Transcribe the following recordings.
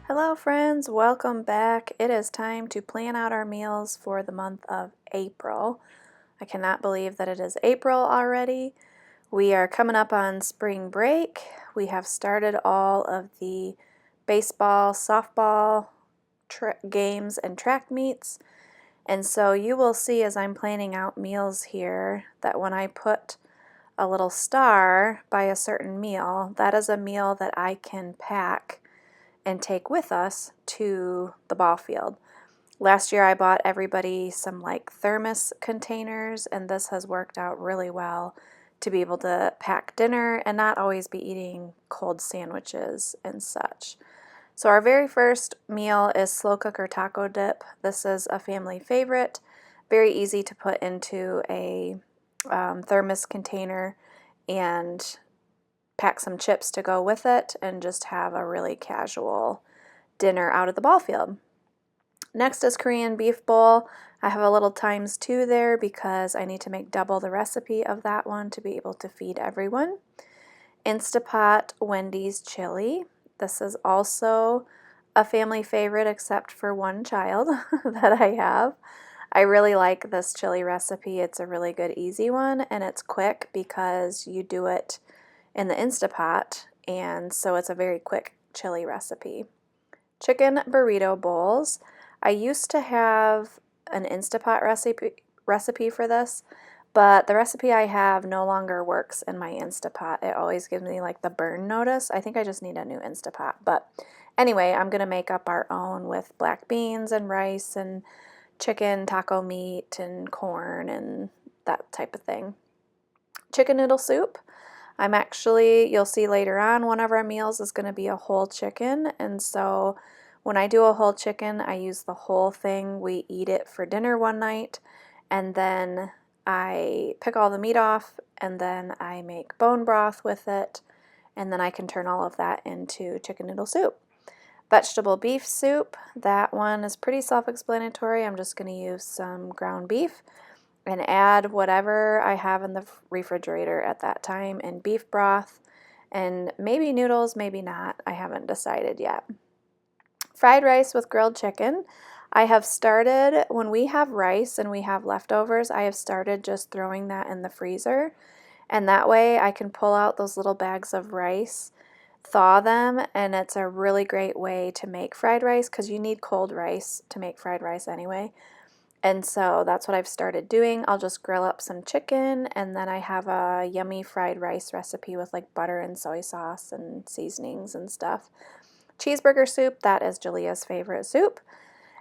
Hello friends, welcome back. It is time to plan out our meals for the month of April. I cannot believe that it is April already. We are coming up on spring break. We have started all of the baseball, softball games and track meets. And so you will see as I'm planning out meals here that when I put a little star by a certain meal, that is a meal that I can pack and take with us to the ball field. Last year I bought everybody some like thermos containers, and this has worked out really well to be able to pack dinner and not always be eating cold sandwiches and such. So our very first meal is slow cooker taco dip. This is a family favorite, very easy to put into a thermos container and pack some chips to go with it and just have a really casual dinner out at the ball field. Next is Korean beef bowl. I have a little times 2 there because I need to make double the recipe of that one to be able to feed everyone. Instapot Wendy's chili. This is also a family favorite except for one child that I have. I really like this chili recipe. It's a really good easy one, and it's quick because you do it in the Instapot, and so it's a very quick chili recipe. Chicken burrito bowls. I used to have an Instapot recipe for this, but the recipe I have no longer works in my Instapot. It always gives me like the burn notice. I think I just need a new Instapot. But anyway, I'm going to make up our own with black beans and rice and chicken, taco meat, and corn and that type of thing. Chicken noodle soup. You'll see later on, one of our meals is going to be a whole chicken, and so when I do a whole chicken, I use the whole thing. We eat it for dinner one night, and then I pick all the meat off, and then I make bone broth with it, and then I can turn all of that into chicken noodle soup. Vegetable beef soup, that one is pretty self-explanatory. I'm just going to use some ground beef and add whatever I have in the refrigerator at that time and beef broth and maybe noodles, maybe not. I haven't decided yet. Fried rice with grilled chicken. I have started, when we have rice and we have leftovers, I have started just throwing that in the freezer, and that way I can pull out those little bags of rice, thaw them, and it's a really great way to make fried rice because you need cold rice to make fried rice anyway. And so that's what I've started doing. I'll just grill up some chicken, and then I have a yummy fried rice recipe with like butter and soy sauce and seasonings and stuff. Cheeseburger soup, that is Julia's favorite soup.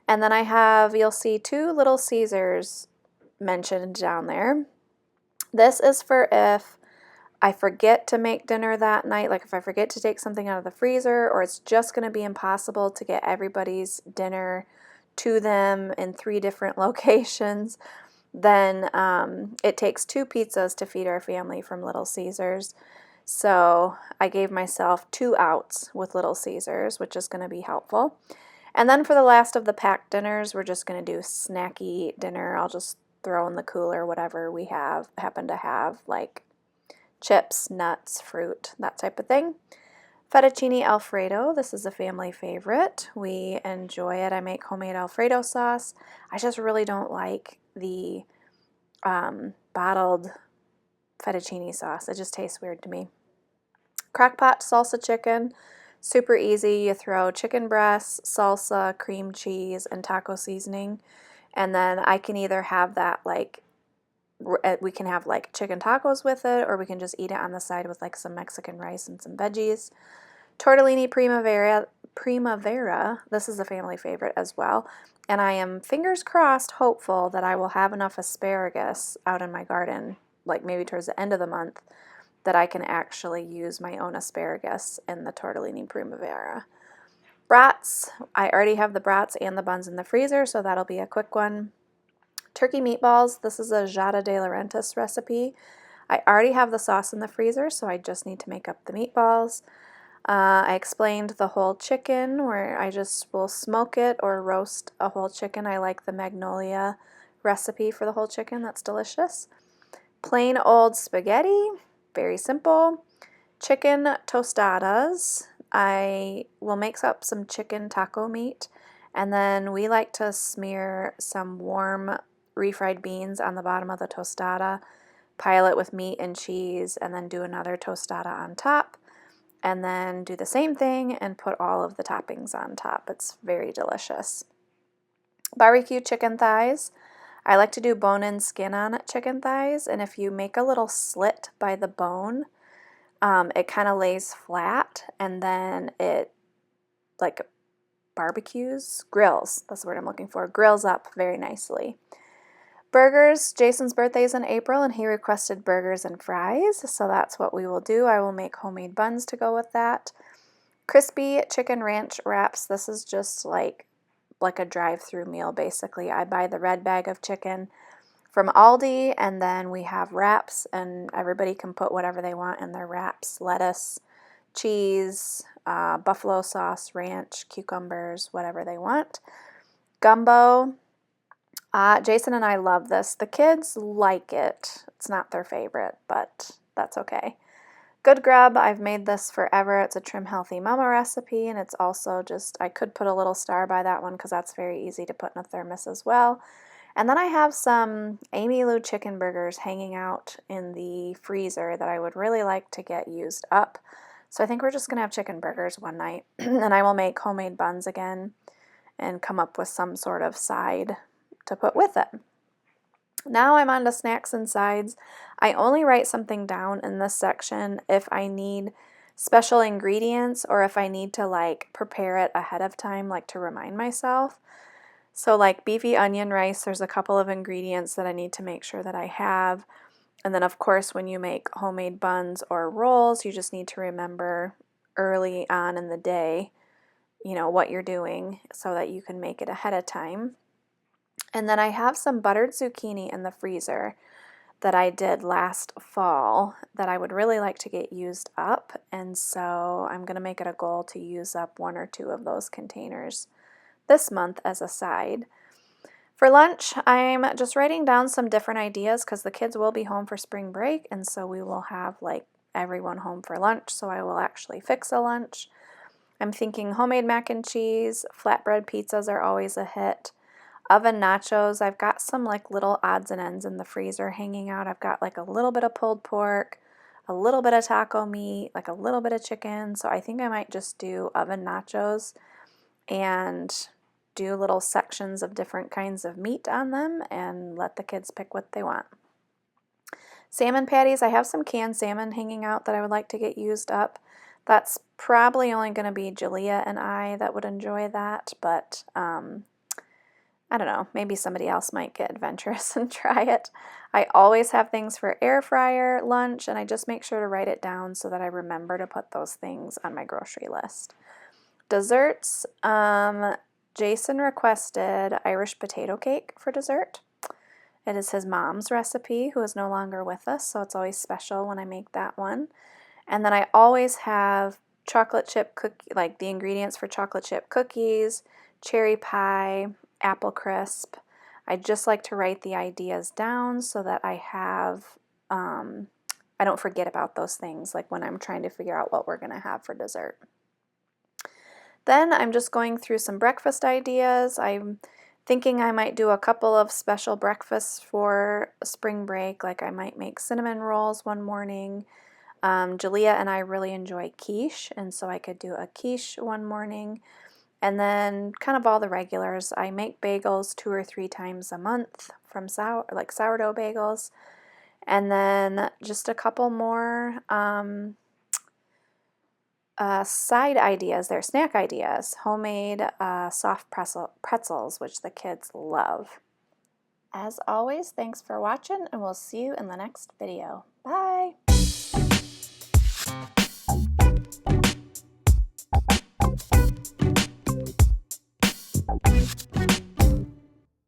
And then you'll see 2 Little Caesars mentioned down there. This is for if I forget to make dinner that night, like if I forget to take something out of the freezer, or it's just going to be impossible to get everybody's dinner to them in 3 different locations, then it takes 2 pizzas to feed our family from Little Caesars. So I gave myself 2 outs with Little Caesars, which is going to be helpful. And then for the last of the packed dinners, we're just going to do snacky dinner. I'll just throw in the cooler whatever we happen to have, like chips, nuts, fruit, that type of thing. Fettuccine Alfredo, this is a family favorite. We enjoy it. I make homemade Alfredo sauce. I just really don't like the bottled fettuccine sauce. It just tastes weird to me. Crock-pot salsa chicken, super easy. You throw chicken breasts, salsa, cream cheese, and taco seasoning. And then I can either have that we can have like chicken tacos with it, or we can just eat it on the side with like some Mexican rice and some veggies. Tortellini Primavera, this is a family favorite as well, and I am fingers crossed hopeful that I will have enough asparagus out in my garden, like maybe towards the end of the month, that I can actually use my own asparagus in the Tortellini Primavera. Brats, I already have the brats and the buns in the freezer, so that'll be a quick one. Turkey meatballs, this is a Jada de Laurentiis recipe. I already have the sauce in the freezer, so I just need to make up the meatballs. I explained the whole chicken, where I just will smoke it or roast a whole chicken. I like the Magnolia recipe for the whole chicken. That's delicious. Plain old spaghetti, very simple. Chicken tostadas. I will make up some chicken taco meat, and then we like to smear some warm refried beans on the bottom of the tostada, pile it with meat and cheese, and then do another tostada on top, and then do the same thing and put all of the toppings on top. It's very delicious. Barbecue chicken thighs. I like to do bone-in skin-on chicken thighs, and if you make a little slit by the bone, it kind of lays flat, and then it like grills, that's the word I'm looking for, grills up very nicely. Burgers, Jason's birthday is in April, and he requested burgers and fries, so that's what we will do. I will make homemade buns to go with that. Crispy chicken ranch wraps. This is just like a drive-through meal, basically. I buy the red bag of chicken from Aldi, and then we have wraps, and everybody can put whatever they want in their wraps. Lettuce, cheese, buffalo sauce, ranch, cucumbers, whatever they want. Gumbo. Jason and I love this. The kids like it. It's not their favorite, but that's okay. Good Grub, I've made this forever. It's a Trim Healthy Mama recipe, and it's also just, I could put a little star by that one because that's very easy to put in a thermos as well. And then I have some Amy Lou chicken burgers hanging out in the freezer that I would really like to get used up. So I think we're just going to have chicken burgers one night, and I will make homemade buns again and come up with some sort of side to put with it. Now I'm on to snacks and sides. I only write something down in this section if I need special ingredients or if I need to like prepare it ahead of time, like to remind myself. So like beefy onion rice, there's a couple of ingredients that I need to make sure that I have. And then of course when you make homemade buns or rolls, you just need to remember early on in the day, you know, what you're doing so that you can make it ahead of time. And then I have some buttered zucchini in the freezer that I did last fall that I would really like to get used up. And so I'm going to make it a goal to use up 1 or 2 of those containers this month as a side. For lunch, I'm just writing down some different ideas because the kids will be home for spring break. And so we will have like everyone home for lunch. So I will actually fix a lunch. I'm thinking homemade mac and cheese, flatbread pizzas are always a hit. Oven nachos, I've got some like little odds and ends in the freezer hanging out. I've got like a little bit of pulled pork, a little bit of taco meat, like a little bit of chicken. So I think I might just do oven nachos and do little sections of different kinds of meat on them and let the kids pick what they want. Salmon patties, I have some canned salmon hanging out that I would like to get used up. That's probably only going to be Julia and I that would enjoy that, but I don't know, maybe somebody else might get adventurous and try it. I always have things for air fryer lunch, and I just make sure to write it down so that I remember to put those things on my grocery list. Desserts, Jason requested Irish potato cake for dessert. It is his mom's recipe, who is no longer with us, so it's always special when I make that one. And then I always have chocolate chip cookie, like the ingredients for chocolate chip cookies, cherry pie, apple crisp. I just like to write the ideas down so that I have, I don't forget about those things, like when I'm trying to figure out what we're going to have for dessert. Then I'm just going through some breakfast ideas. I'm thinking I might do a couple of special breakfasts for spring break, like I might make cinnamon rolls one morning. Julia and I really enjoy quiche, and so I could do a quiche one morning. And then kind of all the regulars. I make bagels 2 or 3 times a month from sourdough bagels. And then just a couple more side ideas. They're snack ideas. Homemade soft pretzels, which the kids love. As always, thanks for watching, and we'll see you in the next video. Bye!